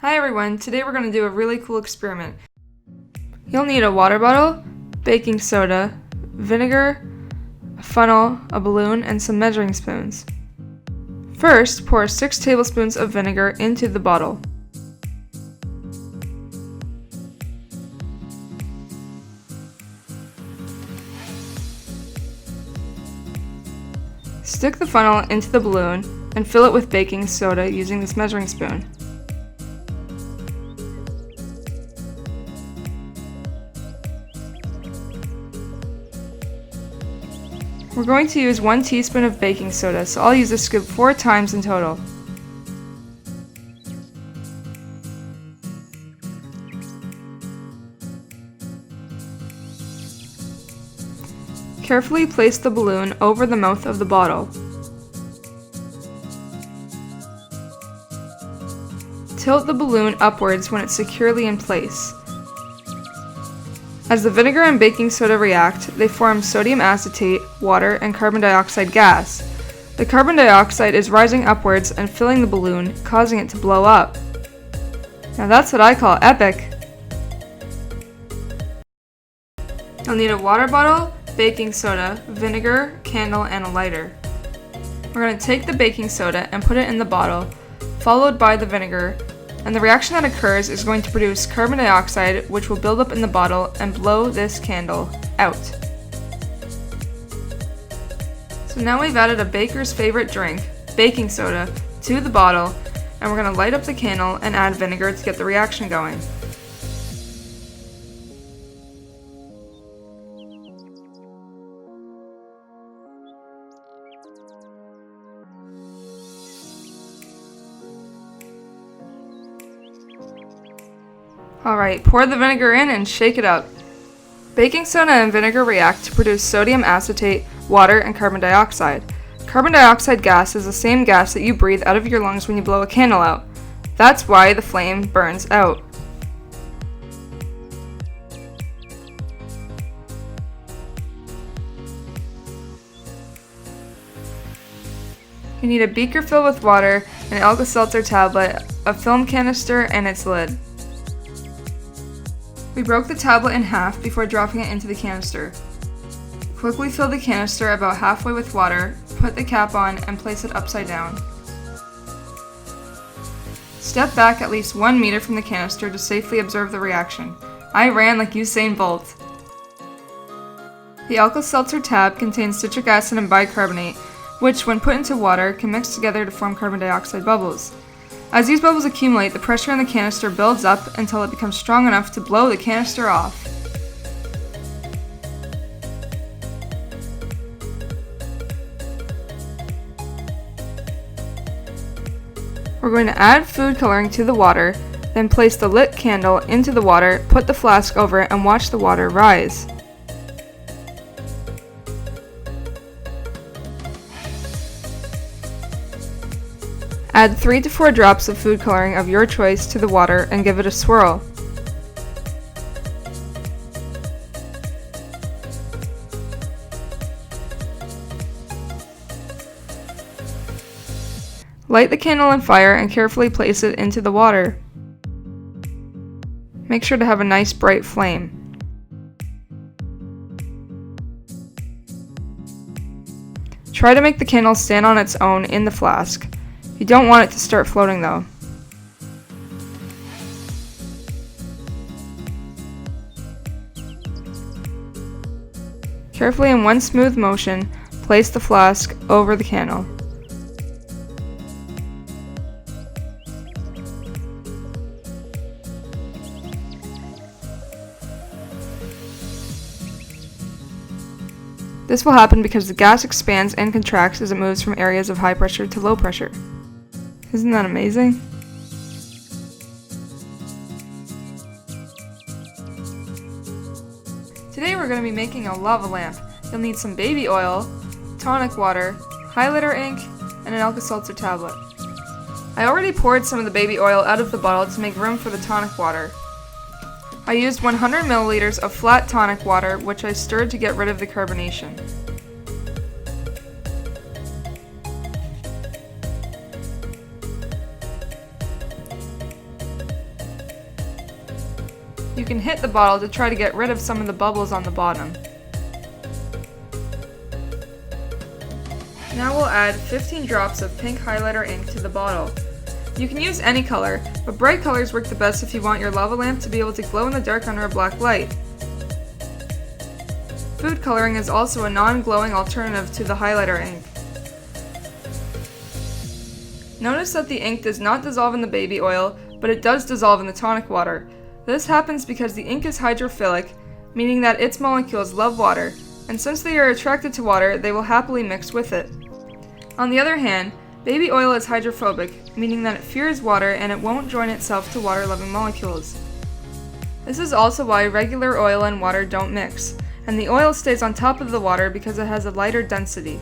Hi everyone, today we're going to do a really cool experiment. You'll need a water bottle, baking soda, vinegar, a funnel, a balloon, and some measuring spoons. First, pour 6 tablespoons of vinegar into the bottle. Stick the funnel into the balloon and fill it with baking soda using this measuring spoon. We're going to use 1 teaspoon of baking soda, so I'll use this scoop 4 times in total. Carefully place the balloon over the mouth of the bottle. Tilt the balloon upwards when it's securely in place. As the vinegar and baking soda react, they form sodium acetate, water, and carbon dioxide gas. The carbon dioxide is rising upwards and filling the balloon, causing it to blow up. Now that's what I call epic! You'll need a water bottle, baking soda, vinegar, candle, and a lighter. We're going to take the baking soda and put it in the bottle, followed by the vinegar, and the reaction that occurs is going to produce carbon dioxide, which will build up in the bottle and blow this candle out. So now we've added a baker's favorite drink, baking soda, to the bottle, and we're going to light up the candle and add vinegar to get the reaction going. Alright, pour the vinegar in and shake it up. Baking soda and vinegar react to produce sodium acetate, water, and carbon dioxide. Carbon dioxide gas is the same gas that you breathe out of your lungs when you blow a candle out. That's why the flame burns out. You need a beaker filled with water, an Alka-Seltzer tablet, a film canister, and its lid. We broke the tablet in half before dropping it into the canister. Quickly fill the canister about halfway with water, put the cap on, and place it upside down. Step back at least 1 meter from the canister to safely observe the reaction. I ran like Usain Bolt. The Alka-Seltzer tab contains citric acid and bicarbonate, which, when put into water, can mix together to form carbon dioxide bubbles. As these bubbles accumulate, the pressure in the canister builds up until it becomes strong enough to blow the canister off. We're going to add food coloring to the water, then place the lit candle into the water, put the flask over it, and watch the water rise. Add 3 to 4 drops of food coloring of your choice to the water and give it a swirl. Light the candle on fire and carefully place it into the water. Make sure to have a nice bright flame. Try to make the candle stand on its own in the flask. You don't want it to start floating though. Carefully, in one smooth motion, place the flask over the candle. This will happen because the gas expands and contracts as it moves from areas of high pressure to low pressure. Isn't that amazing? Today we're going to be making a lava lamp. You'll need some baby oil, tonic water, highlighter ink, and an Alka-Seltzer tablet. I already poured some of the baby oil out of the bottle to make room for the tonic water. I used 100 milliliters of flat tonic water, which I stirred to get rid of the carbonation. You can hit the bottle to try to get rid of some of the bubbles on the bottom. Now we'll add 15 drops of pink highlighter ink to the bottle. You can use any color, but bright colors work the best if you want your lava lamp to be able to glow in the dark under a black light. Food coloring is also a non-glowing alternative to the highlighter ink. Notice that the ink does not dissolve in the baby oil, but it does dissolve in the tonic water. This happens because the ink is hydrophilic, meaning that its molecules love water, and since they are attracted to water, they will happily mix with it. On the other hand, baby oil is hydrophobic, meaning that it fears water and it won't join itself to water-loving molecules. This is also why regular oil and water don't mix, and the oil stays on top of the water because it has a lighter density.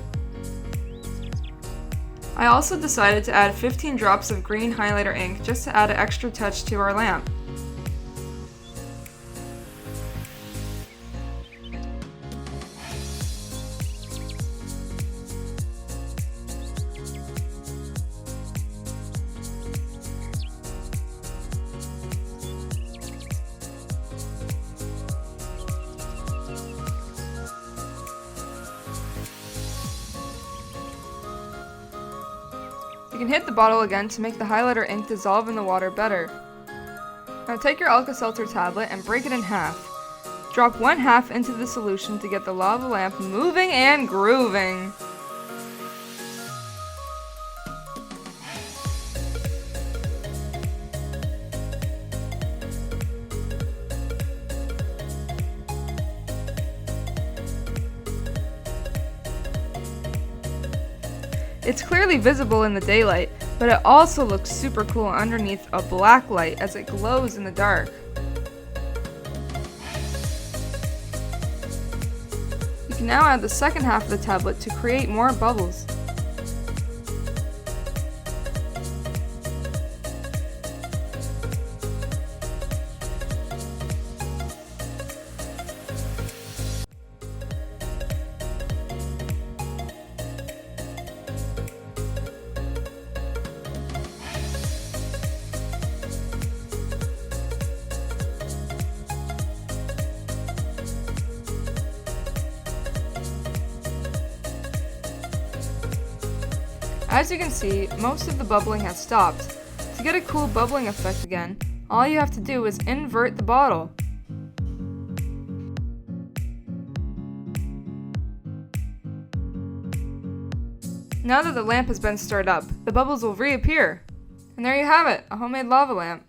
I also decided to add 15 drops of green highlighter ink just to add an extra touch to our lamp. You can hit the bottle again to make the highlighter ink dissolve in the water better. Now take your Alka-Seltzer tablet and break it in half. Drop one half into the solution to get the lava lamp moving and grooving. It's clearly visible in the daylight, but it also looks super cool underneath a black light as it glows in the dark. You can now add the second half of the tablet to create more bubbles. As you can see, most of the bubbling has stopped. To get a cool bubbling effect again, all you have to do is invert the bottle. Now that the lamp has been stirred up, the bubbles will reappear. And there you have it, a homemade lava lamp.